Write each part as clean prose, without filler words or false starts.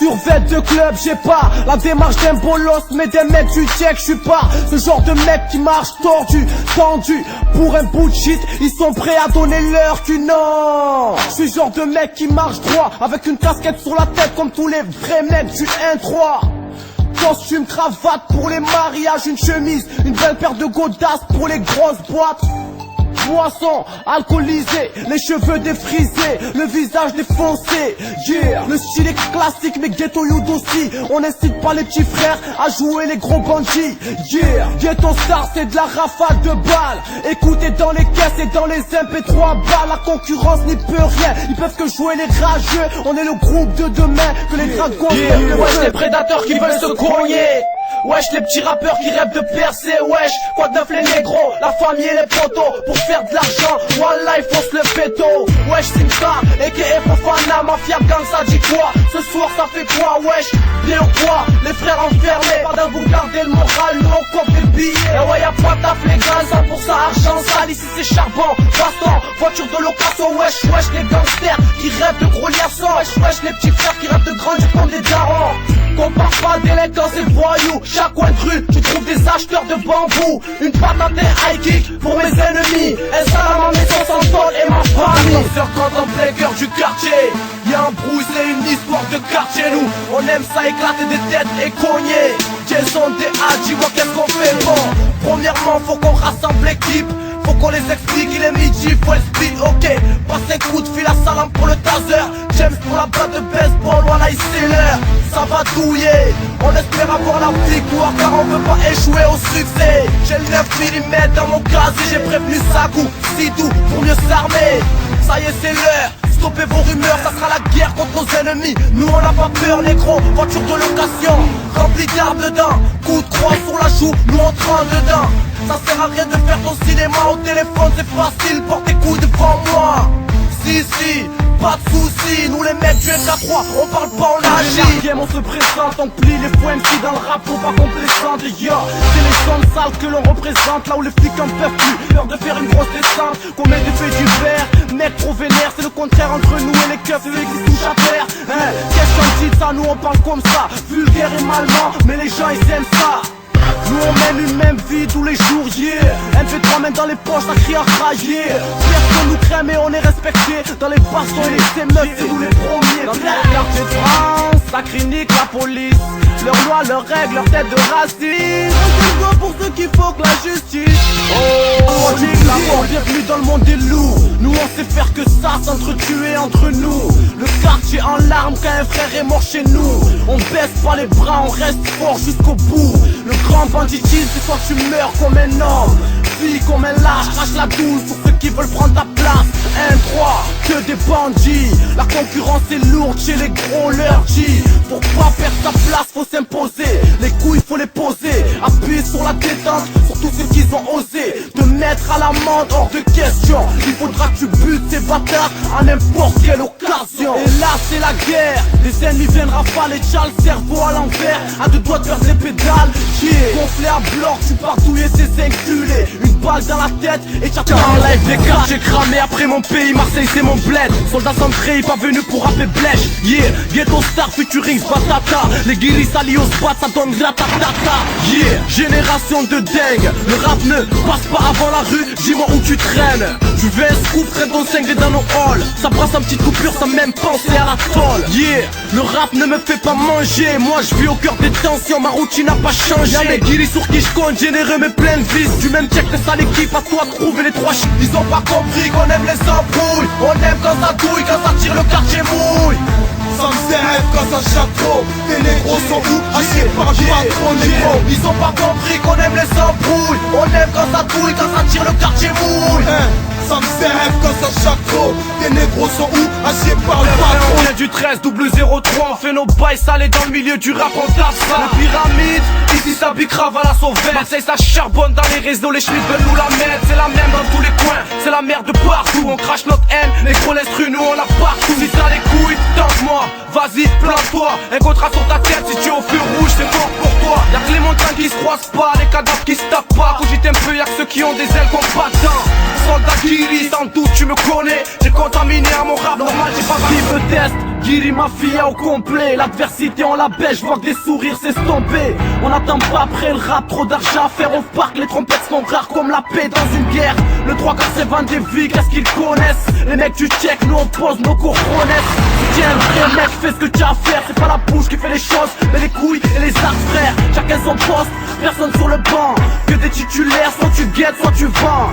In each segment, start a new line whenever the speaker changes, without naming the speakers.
survêt de club, j'ai pas la démarche d'un bolos, mais des mecs du check. J'suis pas ce genre de mec qui marche tordu, tendu. Pour un bout de shit, ils sont prêts à donner leur cul, non. J'suis genre de mec qui marche droit, avec une casquette sur la tête comme tous les vrais mecs du 1-3. Costume, cravate pour les mariages, une chemise, une belle paire de godasses pour les grosses boîtes. Boisson, alcoolisé, les cheveux défrisés, le visage défoncé, yeah. Le style est classique mais ghetto youth aussi. On n'incite pas les petits frères à jouer les gros bandits, yeah. Ghetto star c'est de la rafale de balles. Écoutez dans les caisses et dans les MP3 balles. La concurrence n'y peut rien, ils peuvent que jouer les rageux. On est le groupe de demain que les dragons, yeah.
Wesh les prédateurs qui veulent se cogner. Wesh les petits rappeurs qui rêvent de percer. Wesh quoi de neuf les négros, la famille et les potos. Pour faire de l'argent, wallah il fonce le péto. Wesh Simsa, a.k.a. Fofana, Mafia Gang ça dit quoi? Ce soir ça fait quoi? Wesh, bien ou quoi? Les frères enfermés, pendant vous gardez le moral, nous on compte les billets. Et ouais y'a pas taf légal, 100% argent sale. Ici c'est charbon, baston, voiture de location. Wesh, wesh les gangsters qui rêvent de gros liassons. Wesh, wesh les petits frères qui rêvent de grandir comme des darons. Compare pas délinquance et voyous. Chaque coin de rue, tu trouves des acheteurs de bambou. Une patate et high kick pour mes ennemis. Un salam à mes 500 tonnes et ma famille. On se rencontre en plein cœur du quartier. Y'a un bruit, c'est une histoire de quartier. Nous, on aime ça éclater des têtes et cogner. Jason, des Hadji, vois qu'est-ce qu'on fait bon. Premièrement, faut qu'on rassemble l'équipe. Faut qu'on les explique, il est midi, faut le speed, ok. Passe un coup de fil à Salam pour le taser. James pour la batte de baseball, voilà c'est l'heure. Ça va douiller, on espère avoir la victoire car on veut pas échouer au succès. J'ai le 9 mm dans mon casier, j'ai prévenu Sakou, Sidou pour mieux s'armer. Ça y est c'est l'heure, stoppez vos rumeurs, ça sera la guerre contre nos ennemis. Nous on n'a pas peur négro, voiture de location, remplie d'armes dedans. Coup de croix sur la joue, nous on trempe dedans. Ça sert à rien de faire ton cinéma au téléphone, c'est facile, porte tes coups devant moi. Si, pas de soucis, nous les mecs du MK3, on parle pas, on agit.
La game on se présente, on plie les faux MC dans le rap, faut pas qu'on plaisante, yo. C'est les zones sales que l'on représente, là où les flics en peuvent plus. Peur de faire une grosse descente, qu'on met des faits du verre. Mec trop vénère, c'est le contraire entre nous et les keufs, ceux qui se touchent à terre, hein. Qu'est-ce qu'on dit ça, nous on parle comme ça, vulgaire et malement, mais les gens ils aiment ça. Nous on mène une même vie tous les jours, yeah. MP3 main dans les poches, ça crie en railler. Personne nous craint mais on est respecté. Dans les bastons et les émeutes, c'est nous les premiers. Dans le quartier de France, ça clinique la police. Leurs lois, leurs règles, leur tête de racisme. On se pour ceux qui faut que la justice. Oh, on dit l'amour, bienvenue dans le monde des loups. Nous on sait faire que ça, s'entretuer entre nous. Le quartier en larmes quand un frère est mort chez nous. On baisse pas les bras, on reste fort jusqu'au bout. Le grand banditisme, c'est quand tu meurs comme un homme. Vie comme un lâche, crache la douce pour ceux qui veulent prendre ta place. 1-3, que des bandits. La concurrence est lourde chez les gros, leur dit. Pour pas perdre ta place, faut s'imposer. Les couilles, faut les poser. Appuyer sur la détente, sur tous ceux qui ont osé te mettre à l'amende, hors de question. Il faudra que tu butes ces bâtards à n'importe quelle occasion. Et là c'est la guerre, les ennemis viennent rafaler, tchal, le cerveau à l'envers. À deux doigts de perdre les pédales, gonflé à bloc, tu pars douiller ces inculés. Une balle dans la tête et t'attends en live les gars. J'ai cramé après mon pays, Marseille c'est mon bled. Soldat centré, pas venu pour rapper blèche. Yeah, ghetto star, futurings, batata. Les guiris s'allient au spot, ça donne ratatata. Yeah, génération de dingue. Le rap ne passe pas avant la rue, dis-moi où tu traînes. Tu veux un scoop, traîne ton cinglé dans nos halls. Ça brasse en petite coupure sans même penser à la tolle. Yeah, le rap ne me fait pas manger. Moi je vis au cœur des tensions, ma routine n'a pas changé. Y'a mes guiris sur qui je compte, généreux mais plein de vices. Du même check que ça l'équipe, à toi de trouver les trois chiffres.
Ils ont pas compris qu'on aime les embrouilles. On aime quand ça douille, quand ça tire le quartier mouille.
Ça me rêve quand ça chape trop. Les négros sont où? Assieds par le patron négro.
Ils ont pas compris qu'on aime les embrouilles. On aime quand ça douille, quand ça tire le quartier mouille.
Ça me rêve quand ça chape trop. Les négros sont où? Assieds par le patron.
On vient du 13 003, on fait nos bails salés dans le milieu du rap, on tape ça. La pyramide, ici ça bicrave à la sauvette. Marseille ça charbonne dans les réseaux, les schmitts veulent nous la mettre. C'est la même dans tous les coins, c'est la merde de partout. On crache notre haine, les gros l'instru, nous on la partout. Si t'as les couilles, tente-moi, vas-y, plante-toi. Un contrat sur ta tête, si tu es au feu rouge, c'est mort pour toi. Y'a que les montagnes qui se croisent pas, les cadavres qui se tapent pas. Cogite un peu, y'a que ceux qui ont des ailes combattants. Soldat Kiri, sans doute tu me connais. J'ai contaminé à mon rap, normal j'ai pas
Qui me teste, Guiri mafia au complet, l'adversité on la baisse, je vois que des sourires s'estomper. On n'attend pas après le rap, trop d'argent à faire au parc, les trompettes sont rares comme la paix dans une guerre. Le 3 quarts c'est 20 des vies, qu'est-ce qu'ils connaissent? Les mecs tu check, nous on pose nos courronnettes. Si t'es un vrai mec, fais ce que t'as à faire, c'est pas la bouche qui fait les choses, mais les couilles et les arts frères. Chacun son poste, personne sur le banc, que des titulaires, soit tu guettes, soit tu vends.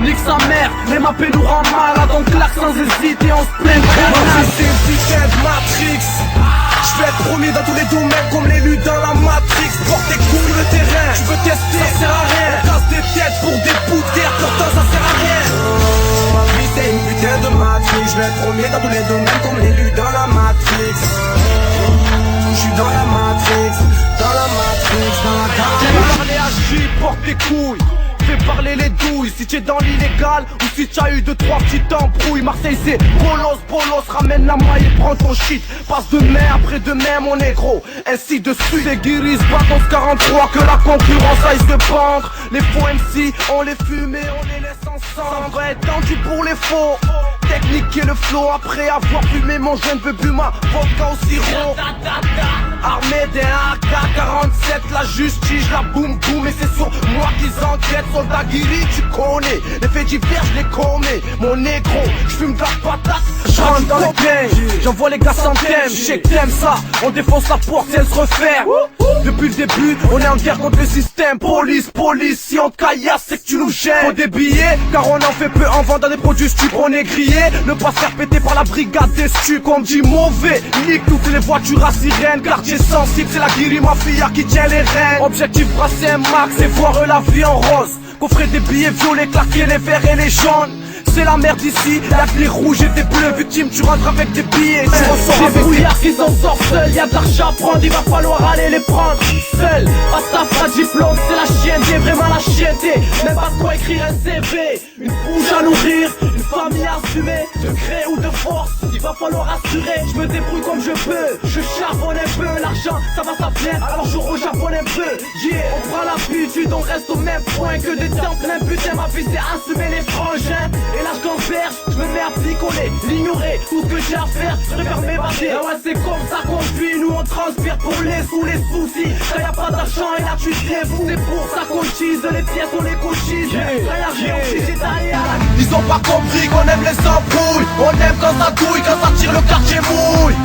Nique sa mère, les mappés nous rend malade, on claque sans hésiter, on se plaint.
C'est une putain de Matrix. Je vais être premier dans tous les domaines comme l'élu dans la Matrix. Porte tes couilles sur le terrain, tu veux tester, ça sert à rien. On casse des têtes pour des bouts de terre, pourtant ça sert à rien. Ma vie c'est une putain de Matrix. Je vais être premier dans tous les domaines comme l'élu dans la Matrix. Je suis dans la Matrix, dans la Matrix, dans la
Fais parler agis, porte tes couilles. Fais parler les douilles, si t'es dans l'illégal ou si t'as eu 2-3 petites embrouilles. Marseille c'est bolos, ramène la maille et prends ton shit. Passe demain après demain mon négro, ainsi de suite. Les guiris battent en 43, que la concurrence aille se pendre. Les faux MC, on les fume et on les laisse ensemble. Ça va être tendu pour les faux, technique et le flow. Après avoir fumé mon jeune veux bu ma vodka au sirop. Armé d'un AK-47, la justice, la boum boum. Et c'est sur moi qu'ils enquêtent. Soldat guiri, tu connais. Les faits divers, je les commets. Mon négro, j'fume de la patate. J'rentre dans les gangs, j'envoie les gars sans thème. J'sais que t'aimes ça, on défonce la porte et elle se referme. Depuis le début, on est en guerre contre le système. Police, si on te caillasse, c'est que tu nous gênes. Faut des billets, car on en fait peu en vendant des produits stupes. On est grillé, ne pas se faire péter par la brigade des stupes. On me dit mauvais, nique toutes les voitures à sirène. Quartier sensible, c'est la guiri mafia qui tient les rênes. Objectif brasser un max et voir la vie en rose. Coffrer des billets violets, claquer les verts et les jaunes. C'est la merde ici, la les rouges et des bleus. Victime, tu rentres avec des billets, tu ressors avec des brouillards qui s'en sortent seuls. Y'a de l'argent à prendre, il va falloir aller les prendre seul. Pas ta diplôme, c'est la chienneté, vraiment la chienneté. Même pas de quoi écrire un CV. Une bouche à nourrir, une famille à assumer. De gré ou de force, il va falloir assurer. Je me débrouille comme je peux, je charbonne un peu. L'argent, ça va s'appeler, alors je recharbonne un peu. Yeah, on prend l'habitude, on reste au même point que des temps plein. Putain, ma vie c'est assumer les frangins. Et là je converge, je me mets à picoler, l'ignorer, tout ce que j'ai à faire, je préfère m'évader. Ah ouais c'est comme ça qu'on vit, nous on transpire pour les sous les soucis. Quand y'a pas d'argent et là tu te fous, c'est pour ça qu'on tease, les pièces on les cochise. Quand y'a rien c'est derrière.
Ils ont pas compris qu'on aime les embrouilles. On aime quand ça douille, quand ça tire le quartier mouille.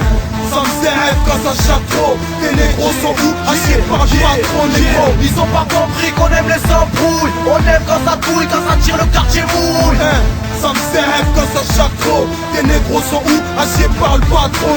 Ça me serre quand ça chatte trop. Tes négros sont où? Assieds par le patron négro.
Ils ont pas compris qu'on aime les embrouilles. On aime quand ça douille, quand ça tire le quartier mouille.
Ça me serre quand ça chatte trop. Tes négros sont où? Assieds par le patron.